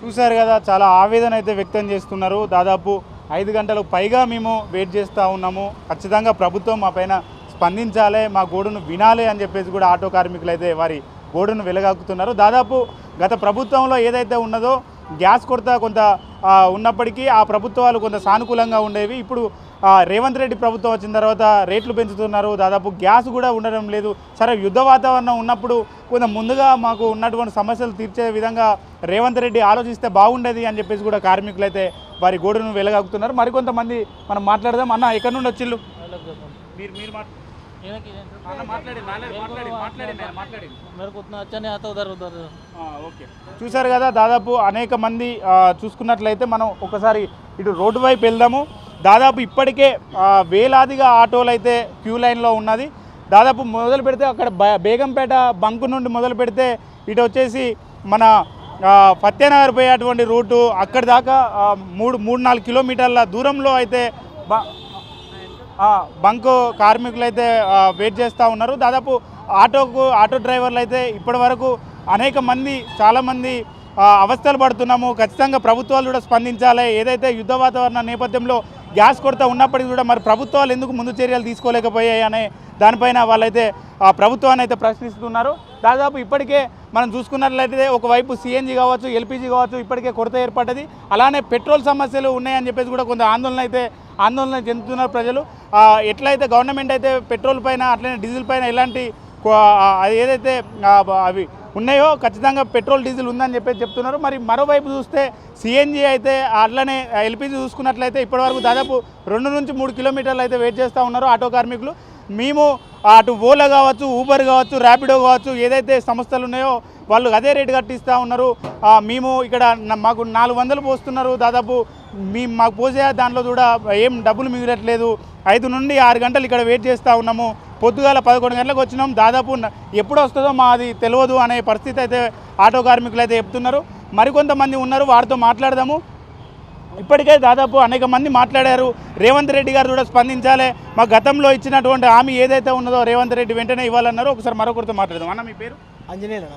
చూశారు కదా, చాలా ఆవేదన అయితే వ్యక్తం చేస్తున్నారు. దాదాపు 5 గంటలకు పైగా మేము వెయిట్ చేస్తూ ఉన్నాము. ఖచ్చితంగా ప్రభుత్వం మా పైన స్పందించాలి, మా గోడును వినాలి అని చెప్పేసి కూడా ఆటో కార్మికులు అయితే వారి గోడును వెలగక్కుతున్నారు. దాదాపు గత ప్రభుత్వంలో ఏదైతే ఉన్నదో గ్యాస్ కొరత కొంత ఉన్నప్పటికీ ఆ ప్రభుత్వాలు కొంత సానుకూలంగా ఉండేవి. ఇప్పుడు రేవంత్ రెడ్డి ప్రభుత్వం వచ్చిన తర్వాత రేట్లు పెంచుతున్నారు. దాదాపు గ్యాస్ కూడా ఉండడం లేదు. సరే, యుద్ధ వాతావరణం ఉన్నప్పుడు కొంత ముందుగా మాకు ఉన్నటువంటి సమస్యలు తీర్చే విధంగా రేవంత్ రెడ్డి ఆలోచిస్తే బాగుండేది అని చెప్పేసి కూడా కార్మికులు అయితే వారి గోడును వెలగక్కుతున్నారు. మరికొంతమంది మనం మాట్లాడదాం. అన్న, ఎక్కడి నుండి వచ్చిళ్ళు? చూశారు కదా, దాదాపు అనేక మంది చూసుకున్నట్లయితే మనం ఒకసారి ఇటు రోడ్డు వైపు వెళ్దాము. దాదాపు ఇప్పటికే వేలాదిగా ఆటోలు అయితే క్యూ లైన్లో ఉన్నది. దాదాపు మొదలు పెడితే అక్కడ బేగంపేట బంకు నుండి మొదలు పెడితే ఇటు వచ్చేసి మన ఫతేనగర్ పోయేటువంటి రూటు అక్కడి దాకా 3-4 కిలోమీటర్ల దూరంలో అయితే బంకు కార్మికులు అయితే వెయిట్ చేస్తూ ఉన్నారు. దాదాపు ఆటో డ్రైవర్లు అయితే ఇప్పటి వరకు అనేక మంది చాలామంది అవస్థలు పడుతున్నాము. ఖచ్చితంగా ప్రభుత్వాలు కూడా స్పందించాలి. ఏదైతే యుద్ధ వాతావరణ నేపథ్యంలో గ్యాస్ కొరత ఉన్నప్పటికీ కూడా మరి ప్రభుత్వాలు ఎందుకు ముందు చర్యలు తీసుకోలేకపోయాయి అనే దానిపైన వాళ్ళైతే ప్రభుత్వాన్ని అయితే ప్రశ్నిస్తున్నారు. దాదాపు ఇప్పటికే మనం చూసుకున్నట్లయితే ఒకవైపు సిఎన్జి కావచ్చు, ఎల్పిజి కావచ్చు, ఇప్పటికే కొరత ఏర్పడ్డది. అలానే పెట్రోల్ సమస్యలు ఉన్నాయని చెప్పేసి కూడా కొంత ఆందోళన చెందుతున్నారు ప్రజలు. ఎట్లయితే గవర్నమెంట్ అయితే పెట్రోల్ పైన అట్లనే డీజిల్ పైన ఎలాంటి ఏదైతే అవి ఉన్నాయో ఖచ్చితంగా పెట్రోల్ డీజిల్ ఉందని చెప్పేసి చెప్తున్నారు. మరి మరోవైపు చూస్తే సిఎన్జి అయితే అట్లనే ఎల్పిజి చూసుకున్నట్లయితే ఇప్పటివరకు దాదాపు 2 నుంచి 3 కిలోమీటర్లు అయితే వెయిట్ చేస్తూ ఉన్నారు ఆటో కార్మికులు. మేము అటు ఓలా కావచ్చు, ఊబర్ కావచ్చు, ర్యాపిడో కావచ్చు, ఏదైతే సంస్థలు ఉన్నాయో వాళ్ళు అదే రేటు కట్టిస్తూ ఉన్నారు. మేము ఇక్కడ మాకు 400 పోస్తున్నారు. దాదాపు మాకు పోసే దాంట్లో కూడా ఏం డబ్బులు మిగలట్లేదు. 5 నుండి 6 గంటలు ఇక్కడ వెయిట్ చేస్తూ ఉన్నాము. పొద్దుగాల 11 గంటలకు వచ్చినాం. దాదాపు ఎప్పుడు వస్తుందో మాది తెలియదు అనే పరిస్థితి అయితే ఆటో కార్మికులు అయితే చెప్తున్నారు. మరికొంతమంది ఉన్నారు, వారితో మాట్లాడదాము. ఇప్పటికే దాదాపు అనేక మంది మాట్లాడారు. రేవంత్ రెడ్డి గారు కూడా స్పందించాలి, మా గతంలో ఇచ్చినటువంటి హామీ ఏదైతే ఉన్నదో రేవంత్ రెడ్డి వెంటనే ఇవ్వాలన్నారు. ఒకసారి మరొకరితో మాట్లాడదాం. అన్న, మీ పేరు? అంజనేయులు.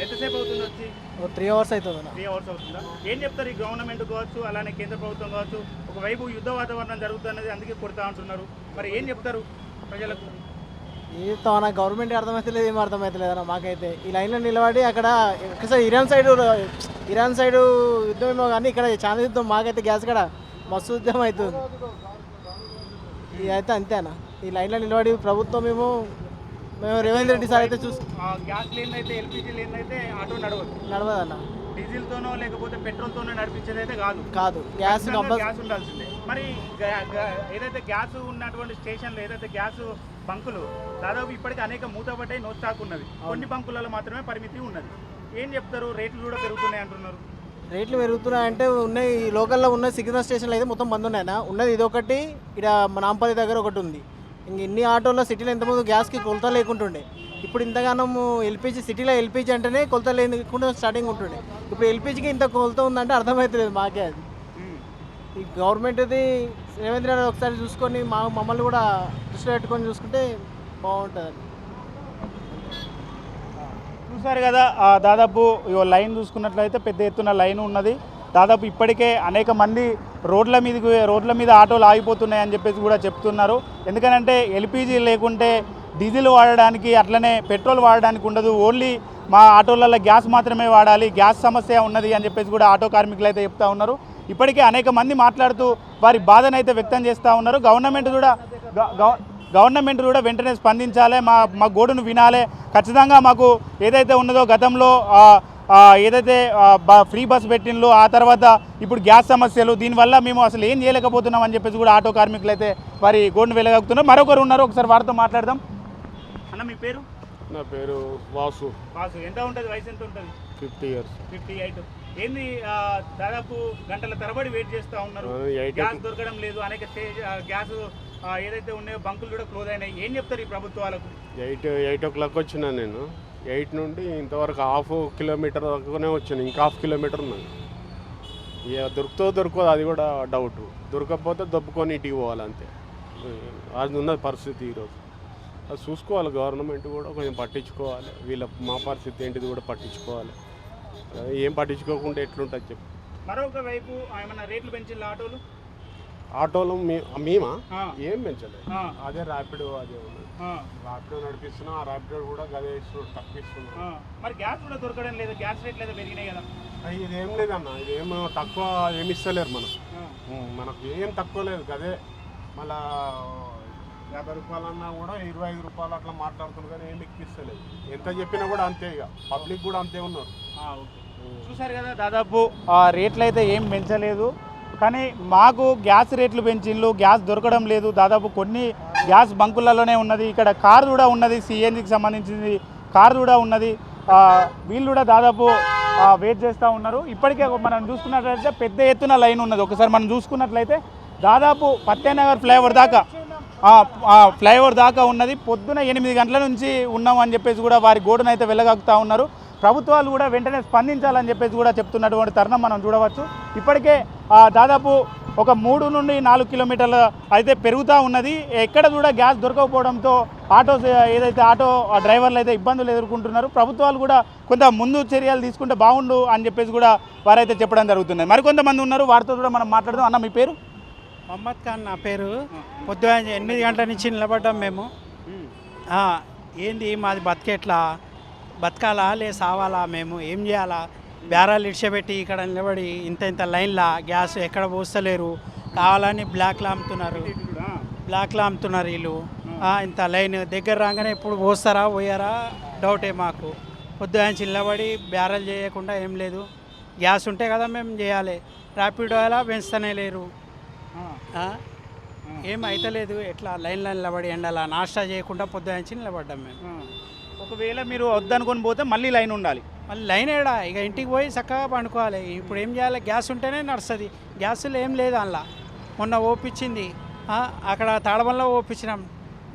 ఎంతసేపు అవుతుంది వచ్చి? 3 అవర్స్ అవుతుంది. 3 అవర్స్ అవుతుందా? ఏం చెప్తారు ఈ గవర్నమెంట్ కావచ్చు, అలానే కేంద్ర ప్రభుత్వం కావచ్చు? ఒకవైపు యుద్ధ వాతావరణం జరుగుతున్నది, అందుకే కొడతా అంటున్నారు. మరి ఏం చెప్తారు ప్రజలకు? ఏతో నాకు గవర్నమెంట్ అర్థమవుతలేదు, ఏం అర్థమవుతలేదు అన్న. మాకైతే ఈ లైన్లో నిలబడి అక్కడ ఒకసారి ఇరాన్ సైడు యుద్ధం ఏమో కానీ ఇక్కడ చాలా యుద్ధం. మాకైతే గ్యాస్ కూడా మస్తు యుద్ధం అవుతుంది. ఇది అయితే అంతే అన్న. ఈ లైన్లో నిలబడి ప్రభుత్వం మేము రేవంత్ రెడ్డి సార్ అయితే గ్యాస్ లేనైతే ఎల్పిజి లేనైతే ఆటో నడవదన్న. డీజిల్తోనో లేకపోతే పెట్రోల్తోనో నడిపించేది అయితే కాదు గ్యాస్ ఉండాల్సిందే. మరి ఏదైతే గ్యాస్ ఉన్నటువంటి స్టేషన్లు, ఏదైతే గ్యాస్ బంకులు దాదాపు ఇప్పటికీ అనేక మూతపడ్డాయి, నో స్టాక్ ఉన్నది. కొన్ని బంకులలో మాత్రమే పరిమితి ఉన్నది. ఏం చెప్తారు? రేట్లు కూడా పెరుగుతున్నాయి అంటున్నారు. రేట్లు పెరుగుతున్నాయంటే ఉన్నాయి. ఈ లోకల్లో ఉన్న సిగ్నల్ స్టేషన్లు అయితే మొత్తం బంద్ ఉన్నాయన్నా. ఉన్నది ఇదొకటి, ఇక్కడ నాంపల్లి దగ్గర ఒకటి ఉంది. ఇంక ఇన్ని ఆటోల్లో సిటీలో ఇంతకుముందు గ్యాస్కి కొలత లేకుంటుండే. ఇప్పుడు ఇంతగానము ఎల్పిజి, సిటీలో ఎల్పిజి అంటేనే కొలత లేకుండా స్టార్టింగ్ ఉంటుండే. ఇప్పుడు ఎల్పిజికి ఇంత కొలత ఉందంటే అర్థమవుతలేదు మాకే. అది ఈ గవర్నమెంట్ది రేవంత్ రెడ్డి ఒకసారి చూసుకొని మమ్మల్ని కూడా దృష్టిలో పెట్టుకొని చూసుకుంటే బాగుంటుంది. చూసారు కదా, దాదాపు లైన్ చూసుకున్నట్లయితే పెద్ద ఎత్తున లైన్ ఉన్నది. దాదాపు ఇప్పటికే అనేక మంది రోడ్ల మీద ఆటోలు ఆగిపోతున్నాయని చెప్పేసి కూడా చెప్తున్నారు. ఎందుకనంటే ఎల్పిజి లేకుంటే డీజిల్ వాడడానికి, అట్లనే పెట్రోల్ వాడడానికి ఉండదు. ఓన్లీ మా ఆటోలలో గ్యాస్ మాత్రమే వాడాలి, గ్యాస్ సమస్య ఉన్నది అని చెప్పేసి కూడా ఆటో కార్మికులు అయితే చెప్తా ఉన్నారు. ఇప్పటికే అనేక మంది మాట్లాడుతూ వారి బాధను అయితే వ్యక్తం చేస్తూ ఉన్నారు. గవర్నమెంట్ కూడా వెంటనే స్పందించాలి, మా గోడును వినాలి. ఖచ్చితంగా మాకు ఏదైతే ఉన్నదో గతంలో ఏదైతే ఫ్రీ బస్ పెట్టిండ్లో, ఆ తర్వాత ఇప్పుడు గ్యాస్ సమస్యలు, దీనివల్ల మేము అసలు ఏం చేయలేకపోతున్నాం అని చెప్పేసి కూడా ఆటో కార్మికులు అయితే వారి గోడును వెళ్ళగలుగుతున్నారు. మరొకరు ఉన్నారు, ఒకసారి వారితో మాట్లాడదాం. అన్న, మీ పేరు? నా పేరు వాసు. ఎంత ఉంటుంది? వయసు ఎంత ఉంటుంది? 50 years. 58. ఏంది, దాదాపు గంటల తరబడి వెయిట్ చేస్తూ ఉన్నారు, గ్యాస్ దొరకడం లేదు. అనేక గ్యాస్ ఏదైతే ఉన్నాయో బంకులు కూడా క్లోజ్ అయినాయి. ఏం చెప్తారు ఈ ప్రభుత్వాలకు? 8 o'clock వచ్చినా నేను. 8 నుండి ఇంతవరకు 1/2 kilometer వరకునే వచ్చాను. ఇంకా 1/2 kilometer ఉన్నాను. ఇక దొరకదు, అది కూడా డౌట్. దొరకకపోతే దొబ్బుకొని ఇంటికి పోవాలి అంతే. అది ఉన్న పరిస్థితి ఈరోజు. అది చూసుకోవాలి గవర్నమెంట్ కూడా, కొంచెం పట్టించుకోవాలి. మా పరిస్థితి ఏంటిది కూడా పట్టించుకోవాలి. ఏం పట్టించుకోకుండా ఎట్లుంటుంది చెప్పు. మరొక వైపు ఏమన్నా రేట్లు పెంచిన ఆటోలు ఆటోలో మేమా ఆ. ఏం పెంచలేదు. ఆ. అదే ర్యాపిడో అదే ఉన్నది. ఆ, ర్యాపిడో నడిపిస్తున్నాం, ఆ ర్యాపిడో కూడా గదే ఇస్తున్నాం, తక్కువ ఇస్తున్నాం. ఆ. మరి గ్యాస్ కూడా దొరకడం లేదు, గ్యాస్ రేట్లు అయితే పెరిగినాయి కదా. ఇదేం లేదన్న, ఇదేం తక్కువ ఏమి ఇస్తలేరు మనకు. ఆ, మనకు ఏం తక్కువ లేదు గదే. మళ్ళా 50 రూపాయలన్నా కూడా 25 రూపాయలు అట్లా మాట్లాడుతున్నారు కానీ ఏం ఎక్కిస్తలేదు. ఎంత చెప్పినా కూడా అంతే, ఇక పబ్లిక్ కూడా అంతే ఉన్నారు. ఓకే. చూసారు కదా, దాదాపు రేట్లు అయితే ఏం పెంచలేదు, కానీ మాకు గ్యాస్ రేట్లు పెంచిండ్రు, గ్యాస్ దొరకడం లేదు. దాదాపు కొన్ని గ్యాస్ బంకులలోనే ఉన్నది. ఇక్కడ కారు కూడా ఉన్నది, సిఎన్జికి సంబంధించింది కారు కూడా ఉన్నది. వీళ్ళు కూడా దాదాపు వెయిట్ చేస్తూ ఉన్నారు. ఇప్పటికే మనం చూసుకున్నట్లయితే పెద్ద ఎత్తున లైన్ ఉన్నది. ఒకసారి మనం చూసుకున్నట్లయితే దాదాపు ఫతేనగర్ ఫ్లైఓవర్ దాకా ఉన్నది. పొద్దున 8 గంటల నుంచి ఉన్నామని చెప్పేసి కూడా వారి గోడునైతే వెళ్ళగలుగుతూ ఉన్నారు. ప్రభుత్వాలు కూడా వెంటనే స్పందించాలని చెప్పేసి కూడా చెప్తున్నటువంటి తరుణం మనం చూడవచ్చు. ఇప్పటికే దాదాపు ఒక 3 నుండి 4 కిలోమీటర్ల అయితే పెరుగుతూ ఉన్నది. ఎక్కడ కూడా గ్యాస్ దొరకకపోవడంతో ఆటో డ్రైవర్లు అయితే ఇబ్బందులు ఎదుర్కొంటున్నారు. ప్రభుత్వాలు కూడా కొంత ముందు చర్యలు తీసుకుంటే బాగుండు అని చెప్పేసి కూడా వారైతే చెప్పడం జరుగుతుంది. మరికొంతమంది ఉన్నారు, వారితో కూడా మనం మాట్లాడదాం. అన్న, మీ పేరు? మహమ్మద్ ఖాన్ నా పేరు. పొద్దున 8 గంటల నుంచి నిలబడ్డాం మేము. ఏంది మాది బతికేట్లా, బతకాలా లే సావాలా, మేము ఏం చేయాలా? బేరాలు ఇడిచిపెట్టి ఇక్కడ నిలబడి ఇంత లైన్లా గ్యాస్ ఎక్కడ పోస్తలేరు, కావాలని బ్లాక్లో అమ్ముతున్నారు వీళ్ళు. ఇంత లైన్ దగ్గర రాగానే ఎప్పుడు పోస్తారా పోయారా డౌటే మాకు. పొద్దున నుంచి నిలబడి బేరాలు చేయకుండా ఏం లేదు. గ్యాస్ ఉంటే కదా మేము చేయాలి. ర్యాపిడో అలా పెంచుతూనే లేరు, ఏం అయితలేదు. ఎట్లా లైన్లో నిలబడి ఎండలా నాష్టా చేయకుండా పొద్దున నుంచి నిలబడ్డాం మేము. ఒకవేళ మీరు వద్దనుకొని పోతే మళ్ళీ లైన్ ఉండాలి. మళ్ళీ లైన్ ఏడా, ఇక ఇంటికి పోయి చక్కగా పండుకోవాలి. ఇప్పుడు ఏం చేయాలి? గ్యాస్ ఉంటేనే నడుస్తుంది. గ్యాస్లో ఏం లేదు అందులో. మొన్న ఓపించింది అక్కడ తాడబంలో ఓపించినాం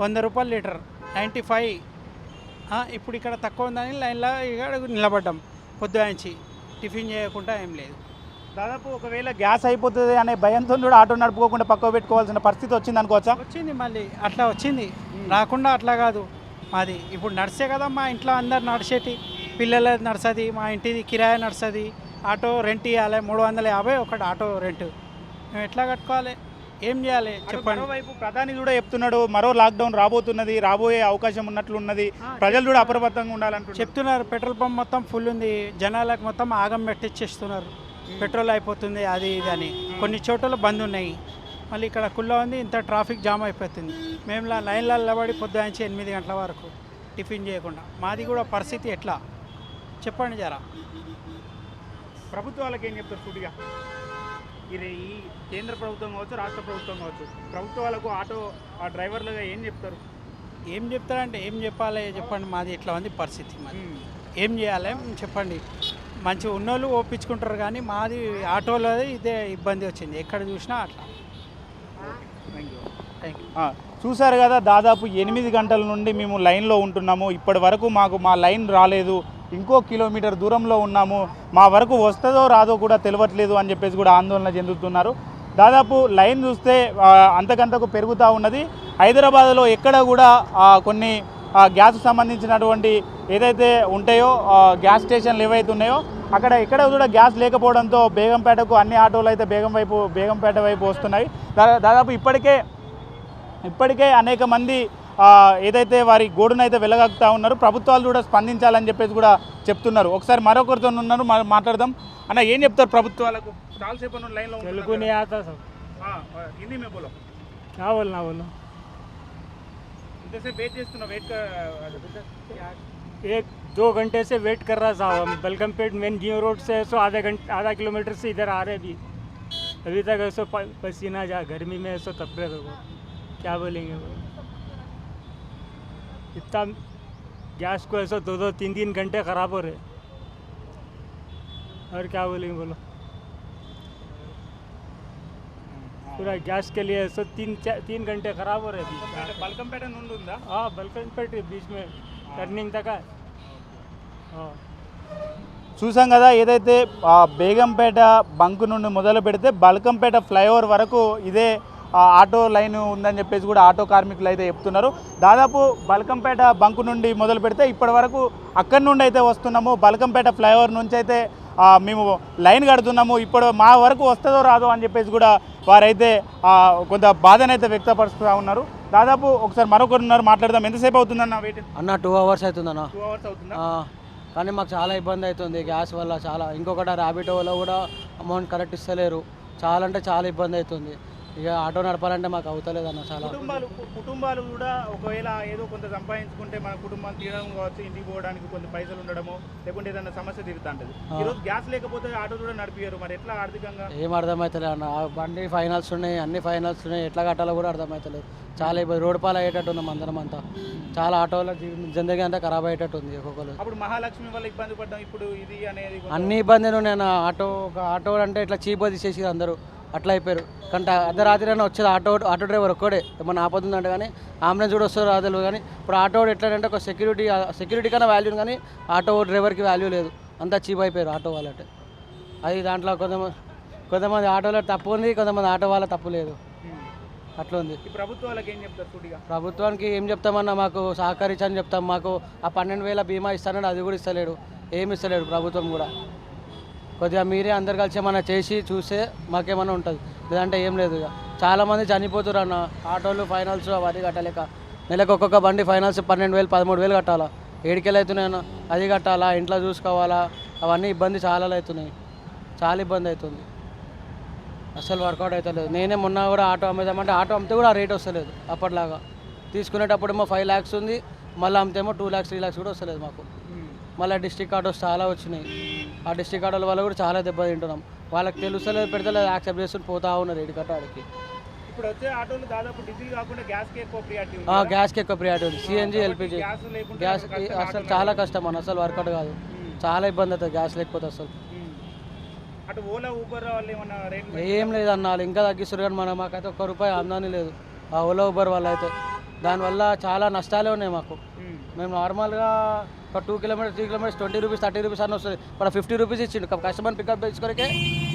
100 రూపాయలు లీటర్ 95. ఇప్పుడు ఇక్కడ తక్కువ ఉందని లైన్లో ఇక నిలబడ్డాం పొద్దున నుంచి. టిఫిన్ చేయకుండా ఏం లేదు. దాదాపు ఒకవేళ గ్యాస్ అయిపోతుంది అనే భయంతో కూడా ఆటో నడుపుకోకుండా పక్కకు పెట్టుకోవాల్సిన పరిస్థితి వచ్చింది అనుకోవచ్చా? వచ్చింది, మళ్ళీ అట్లా వచ్చింది. రాకుండా అట్లా కాదు మాది. ఇప్పుడు నడిచే కదా మా ఇంట్లో అందరు నడిచేటి, పిల్లలది నడుస్తుంది, మా ఇంటిది కిరాయి నడుస్తుంది. ఆటో రెంట్ ఇవ్వాలి 350 ఒకటి ఆటో రెంట్. మేము ఎట్లా కట్టుకోవాలి? ఏం చేయాలి చెప్పండి. మరోవైపు ప్రధాని కూడా చెప్తున్నాడు మరో లాక్డౌన్ రాబోతున్నది, రాబోయే అవకాశం ఉన్నట్లున్నది, ప్రజలు కూడా అప్రమత్తంగా ఉండాలంటున్నారు. చెప్తున్నారు. పెట్రోల్ పంప్ మొత్తం ఫుల్ ఉంది, జనాలకు మొత్తం ఆగం పెట్టించేస్తున్నారు. పెట్రోల్ అయిపోతుంది అది ఇది అని. కొన్ని చోట్ల బంద్ ఉన్నాయి, మళ్ళీ ఇక్కడ కుళ్ళ ఉంది, ఇంత ట్రాఫిక్ జామ్ అయిపోతుంది. మేము లైన్లో నిలబడి పొద్దున నుంచి 8 గంటల వరకు టిఫిన్ చేయకుండా. మాది కూడా పరిస్థితి ఎట్లా చెప్పండి జరా. ప్రభుత్వాలకు ఏం చెప్తారు సూటిగా? ఇది ఈ కేంద్ర ప్రభుత్వం కావచ్చు, రాష్ట్ర ప్రభుత్వం కావచ్చు, ప్రభుత్వాలకు ఆటో డ్రైవర్లుగా ఏం చెప్తారు? ఏం చెప్తారంటే ఏం చెప్పాలి చెప్పండి. మాది ఇట్లా ఉంది పరిస్థితి. మరి ఏం చేయాలి చెప్పండి. మంచిగా ఉన్నోళ్ళు ఒప్పించుకుంటారు, కానీ మాది ఆటోలో ఇదే ఇబ్బంది వచ్చింది. ఎక్కడ చూసినా అట్లా. Thank you. చూసారు కదా, దాదాపు 8 గంటల నుండి మేము లైన్లో ఉంటున్నాము. ఇప్పటి వరకు మా లైన్ రాలేదు, ఇంకో కిలోమీటర్ దూరంలో ఉన్నాము, మా వరకు వస్తుందో రాదో కూడా తెలియట్లేదు అని చెప్పేసి కూడా ఆందోళన చెందుతున్నారు. దాదాపు లైన్ చూస్తే అంతకంతకు పెరుగుతూ ఉన్నది. హైదరాబాద్లో ఎక్కడ కూడా కొన్ని గ్యాస్ సంబంధించినటువంటి ఏదైతే ఉంటాయో గ్యాస్ స్టేషన్లు ఏవైతే ఉన్నాయో అక్కడ ఎక్కడ కూడా గ్యాస్ లేకపోవడంతో బేగంపేటకు అన్ని ఆటోలు అయితే బేగంపేట వైపు వస్తున్నాయి. దాదాపు ఇప్పటికే అనేక మంది ఏదైతే వారి గోడునైతే వెళ్ళగలుగుతూ ఉన్నారు. ప్రభుత్వాలు కూడా స్పందించాలని చెప్పేసి కూడా చెప్తున్నారు. ఒకసారి మరొకరితో ఉన్నారు, మాట్లాడదాం. అన్న, ఏం చెప్తారు ప్రభుత్వాలకు? చాలాసేపు లైన్లో హిందీ మే బోలో. इंतसेप वेट చేస్తున్నా. एक 2 घंटे से वेट कर रहा था. हम बलगमपेट मेन जियो रोड से ऐसो आधा किलोमीटर से इधर आ रहे भी. अभी तक ऐसो पसीना जा गर्मी में ऐसो तप रहे को क्या बोलेंगे वो. इतना गैस को ऐसो 2-3 घंटे ख़राब हो रहे. और क्या बोलेंगे बोलो. पूरा गैस के लिए ऐसो 3 घंटे ख़राब हो रहे अभी. బల్కంపేట నుండి ఉందా? हाँ, बलगमपेट बीच में टर्निंग तक है. చూసాం కదా, ఏదైతే బేగంపేట బంకు నుండి మొదలు పెడితే బల్కంపేట ఫ్లైఓవర్ వరకు ఇదే ఆటో లైన్ ఉందని చెప్పేసి కూడా ఆటో కార్మికులు అయితే చెప్తున్నారు. దాదాపు బల్కంపేట బంకు నుండి మొదలు పెడితే ఇప్పటి వరకు అక్కడి నుండి అయితే వస్తున్నాము. బల్కంపేట ఫ్లైఓవర్ నుంచి అయితే మేము లైన్ కడుతున్నాము. ఇప్పుడు మా వరకు వస్తుందో రాదో అని చెప్పేసి కూడా వారైతే కొంత బాధనైతే వ్యక్తపరుస్తూ ఉన్నారు. దాదాపు ఒకసారి మరొకరు ఉన్నారు, మాట్లాడదాం. ఎంతసేపు అవుతుందన్న వెయిట్? అన్న 2 hours అవుతుందన్న. 2 hours అవుతుందా? కానీ మాకు చాలా ఇబ్బంది అవుతుంది గ్యాస్ వల్ల. చాలా ఇంకొకటి ర్యాబిటో వల్ల కూడా అమౌంట్ కరెక్ట్ ఇస్తలేరు. చాలా అంటే చాలా ఇబ్బంది అవుతుంది. ఇక ఆటో నడపాలంటే మాకు అవుతలేదన్న. చాలా కుటుంబాలు కూడా ఒకవేళ ఏదో కొంత సంపాదించుకుంటే మన కుటుంబాలు తీయడం కావచ్చు, ఇంటికి పోవడానికి కొంత పైసలు ఉండడము, లేకుంటే ఏదైనా సమస్య తీరుతా ఉంటుంది. ఈరోజు గ్యాస్ లేకపోతే ఆటో కూడా నడిపియ్యారు. మరి ఎట్లా ఆర్థికంగా ఏం అర్థమవుతలేదు అన్న. ఆ బండి ఫైనల్స్ ఉన్నాయి, అన్ని ఫైనల్స్ ఉన్నాయి, ఎట్లా కట్టాలో కూడా అర్థమవుతలేదు. చాలా ఇబ్బంది. రోడ్డు పాలు అయ్యేటట్టు ఉన్నాం అందరం అంతా. చాలా ఆటోల జిందగీ అంతా ఖరాబ్ అయ్యేటట్టు ఉంది ఒక్కొక్కరు. అప్పుడు మహాలక్ష్మి వల్ల ఇబ్బంది పడ్డాం, ఇప్పుడు ఇది అనేది అన్ని ఇబ్బందులు ఉన్నాయి అన్న. ఆటో అంటే ఇట్లా చీప్గా తీసేసి అందరూ అట్లా అయిపోయారు. కంటే అర్ధరాత్రి అయినా వచ్చేది ఆటో డ్రైవర్ ఒక్కడే. ఏమన్నా ఆపదుందంటే కానీ అంబులెన్స్ కూడా వస్తారు రాదు. కానీ ఇప్పుడు ఆటో ఎట్లంటే ఒక సెక్యూరిటీ కన్నా వాల్యూ కానీ ఆటో డ్రైవర్కి వాల్యూ లేదు. అంతా చీప్ అయిపోయారు ఆటో వాళ్ళంటే. అది దాంట్లో కొంతమంది ఆటోలో తప్పు ఉంది, కొంతమంది ఆటో వాళ్ళ తప్పు లేదు. అట్లా ఉంది. ప్రభుత్వాలకు ఏం చెప్తారు సూటిగా? ప్రభుత్వానికి ఏం చెప్తామన్నా, మాకు సహకరించని చెప్తాం. మాకు ఆ 12,000 బీమా ఇస్తానని అది కూడా ఇస్తలేడు. ఏమి ఇస్తలేడు ప్రభుత్వం కూడా. కొద్దిగా మీరే అందరు కలిసి ఏమన్నా చేసి చూస్తే మాకేమన్నా ఉంటుంది, లేదంటే ఏం లేదు. ఇక చాలామంది చనిపోతున్నారు అన్న. ఆటోలు ఫైనల్స్ అవన్నీ కట్టలేక నెలకు ఒక్కొక్క బండి ఫైనల్స్ 12,000 13,000 కట్టాలా. 7,000 అవుతున్నాయి అన్న. అది కట్టాలా, ఇంట్లో చూసుకోవాలా, అవన్నీ ఇబ్బంది చాలా అవుతున్నాయి. చాలా ఇబ్బంది అవుతుంది. అసలు వర్కౌట్ అవుతలేదు. నేనే మొన్న కూడా ఆటో అమ్మేదామంటే ఆటో అమ్మితే కూడా రేట్ వస్తలేదు అప్పటిలాగా. తీసుకునేటప్పుడేమో 5 lakhs ఉంది, మళ్ళీ అమ్మితేమో 2 lakhs 3 lakhs కూడా వస్తలేదు మాకు. మళ్ళీ డిస్ట్రిక్ట్ ఆటోస్ చాలా వచ్చినాయి. ఆ డిస్ట్రిక్ట్ ఆటోల వల్ల కూడా చాలా దెబ్బ తింటున్నాం. వాళ్ళకి తెలుస్తలేదు, పెడతలేదు, యాక్సెప్ట్ చేస్తూ పోతా ఉన్నారు ఏడు కట్టాడికి. ఇప్పుడు వచ్చే ఆటోలు దాదాపు డీజిల్ కాకుండా గ్యాస్కి ఎక్కువ ప్రియారిటీ ఉంది. గ్యాస్కి ఎక్కువ ప్రియారిటీ ఉంది. CNG, LPG. గ్యాస్ అసలు చాలా కష్టం అన్న. అసలు వర్కౌట్ కాదు. చాలా ఇబ్బంది అవుతుంది గ్యాస్ లేకపోతే అసలు. అటు ఓలా ఊబర్ వాళ్ళు ఏమన్నా రేట్ ఏం లేదన్న. వాళ్ళు ఇంకా తగ్గిస్తారు కానీ మాకైతే ₹1 ఆమ్దాని లేదు ఆ ఓలా ఊబర్ వల్ల అయితే. దానివల్ల చాలా నష్టాలే ఉన్నాయి మాకు. మేము నార్మల్గా ఒక 2 kilometers 3 kilometers 20 rupees 30 rupees అని వస్తుంది. ఇప్పుడు 50 rupees ఇచ్చిండు. కస్టమర్ పికప్ చేసుకోరికే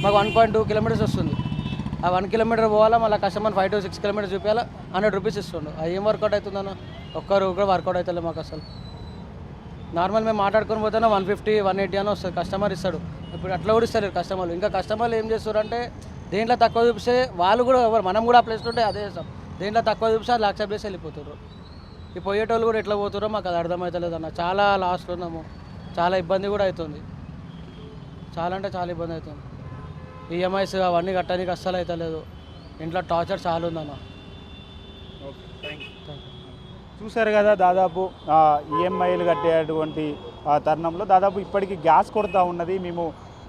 మాకు 1.2 kilometers వస్తుంది. ఆ 1 kilometer పోవాలా, మళ్ళీ కస్టమర్ 5 to 6 kilometers చూపించాలా, 100 rupees ఇస్తుండు. అది ఏం వర్కౌట్ అవుతుందన్న? ఒక్కరు కూడా వర్కౌట్ అవుతుంది మాకు అసలు. నార్మల్ మేము మాట్లాడుకొని పోతేనే 150 180 అని వస్తుంది, కస్టమర్ ఇస్తాడు. ఇప్పుడు అట్లా కూడా ఇస్తారు కస్టమర్లు. ఇంకా కస్టమర్లు ఏం చేస్తారు అంటే దేంట్లో తక్కువ చూపిస్తే వాళ్ళు కూడా మనం కూడా ప్లేస్ ఉంటే అదే చేస్తాం. దేంట్లో తక్కువ చూపిస్తే అది యాక్సెప్ట్ చేసి వెళ్ళిపోతారు. ఈ పోయేటోళ్ళు కూడా ఎట్లా పోతారో మాకు అది అర్థమవుతలేదు అన్న. చాలా లాస్ట్లో ఉన్నాము. చాలా ఇబ్బంది కూడా అవుతుంది. చాలా అంటే చాలా ఇబ్బంది అవుతుంది. ఈఎంఐస్ అవన్నీ కట్టడానికి అస్సలు అవుతలేదు. ఇంట్లో టార్చర్ చాలా ఉందన్న. చూశారు కదా, దాదాపు ఈఎంఐలు కట్టేటువంటి తరుణంలో దాదాపు ఇప్పటికీ గ్యాస్ కొరత ఉన్నది. మేము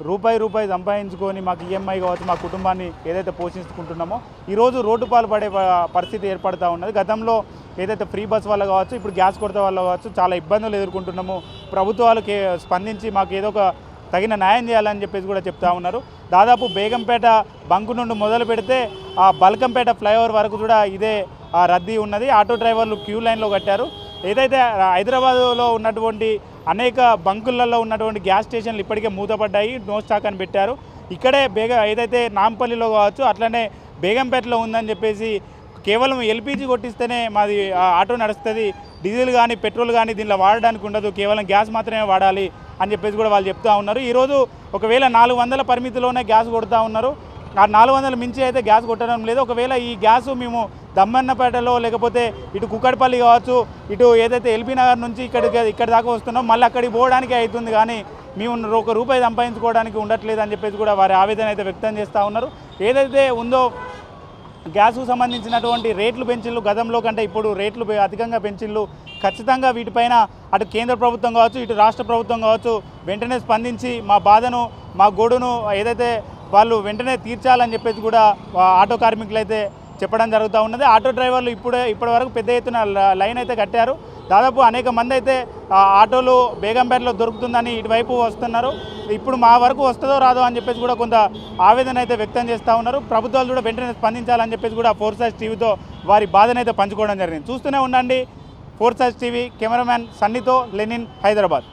రూపాయి సంపాదించుకొని మాకు ఈఎంఐ కావచ్చు, మా కుటుంబాన్ని ఏదైతే పోషించుకుంటున్నామో ఈరోజు రోడ్డు పాలు పడే పరిస్థితి ఏర్పడుతూ ఉన్నది. గతంలో ఏదైతే ఫ్రీ బస్ వల్ల కావచ్చు, ఇప్పుడు గ్యాస్ కొరత వల్ల కావచ్చు చాలా ఇబ్బందులు ఎదుర్కొంటున్నాము. ప్రభుత్వాలు స్పందించి మాకు ఏదో ఒక తగిన న్యాయం చేయాలని చెప్పేసి కూడా చెప్తా ఉన్నారు. దాదాపు బేగంపేట బంకు నుండి మొదలు పెడితే ఆ బల్కంపేట ఫ్లైఓవర్ వరకు కూడా ఇదే రద్దీ ఉన్నది. ఆటో డ్రైవర్లు క్యూ లైన్లో కట్టారు. ఏదైతే హైదరాబాద్లో ఉన్నటువంటి అనేక బంకులలో ఉన్నటువంటి గ్యాస్ స్టేషన్లు ఇప్పటికే మూతపడ్డాయి, నో స్టాక్ అని పెట్టారు. ఇక్కడే ఏదైతే నాంపల్లిలో కావచ్చు, అట్లనే బేగంపేటలో ఉందని చెప్పేసి కేవలం ఎల్పిజి కొట్టిస్తేనే మాది ఆటో నడుస్తుంది, డీజిల్ కానీ పెట్రోల్ కానీ దీనిలో వాడడానికి ఉండదు, కేవలం గ్యాస్ మాత్రమే వాడాలి అని చెప్పేసి కూడా వాళ్ళు చెప్తూ ఉన్నారు. ఈరోజు ఒకవేళ 400 పరిమితిలోనే గ్యాస్ కొడుతూ ఉన్నారు. ఆ 400 మించి అయితే గ్యాస్ కొట్టడం లేదు. ఒకవేళ ఈ గ్యాసు మేము దమ్మన్నపేటలో లేకపోతే ఇటు కుక్కడపల్లి కావచ్చు, ఇటు ఏదైతే ఎల్బీ నగర్ నుంచి ఇక్కడ దాకా వస్తున్నాం, మళ్ళీ అక్కడికి పోవడానికి అవుతుంది, కానీ మేము ₹1 సంపాదించుకోవడానికి ఉండట్లేదు అని చెప్పేసి కూడా వారి ఆవేదన అయితే వ్యక్తం చేస్తూ ఉన్నారు. ఏదైతే ఉందో గ్యాస్కు సంబంధించినటువంటి రేట్లు పెంచిళ్ళు, గతంలో కంటే ఇప్పుడు రేట్లు అధికంగా పెంచిళ్ళు. ఖచ్చితంగా వీటిపైన అటు కేంద్ర ప్రభుత్వం కావచ్చు, ఇటు రాష్ట్ర ప్రభుత్వం కావచ్చు వెంటనే స్పందించి మా బాధను, మా గోడును ఏదైతే వాళ్ళు వెంటనే తీర్చాలని చెప్పేసి కూడా ఆటో కార్మికులు అయితే చెప్పడం జరుగుతూ ఉన్నది. ఆటో డ్రైవర్లు ఇప్పటి వరకు పెద్ద ఎత్తున లైన్ అయితే కట్టారు. దాదాపు అనేక మంది అయితే ఆటోలు బేగంపేటలో దొరుకుతుందని ఇటువైపు వస్తున్నారు. ఇప్పుడు మా వరకు వస్తుందో రాదో అని చెప్పేసి కూడా కొంత ఆవేదన అయితే వ్యక్తం చేస్తూ ఉన్నారు. ప్రభుత్వాలు కూడా వెంటనే స్పందించాలని చెప్పేసి కూడా 4 టీవీతో వారి బాధనైతే పంచుకోవడం జరిగింది. చూస్తూనే ఉండండి 4 టీవీ. కెమెరామ్యాన్ సన్నీతో లెనిన్, హైదరాబాద్.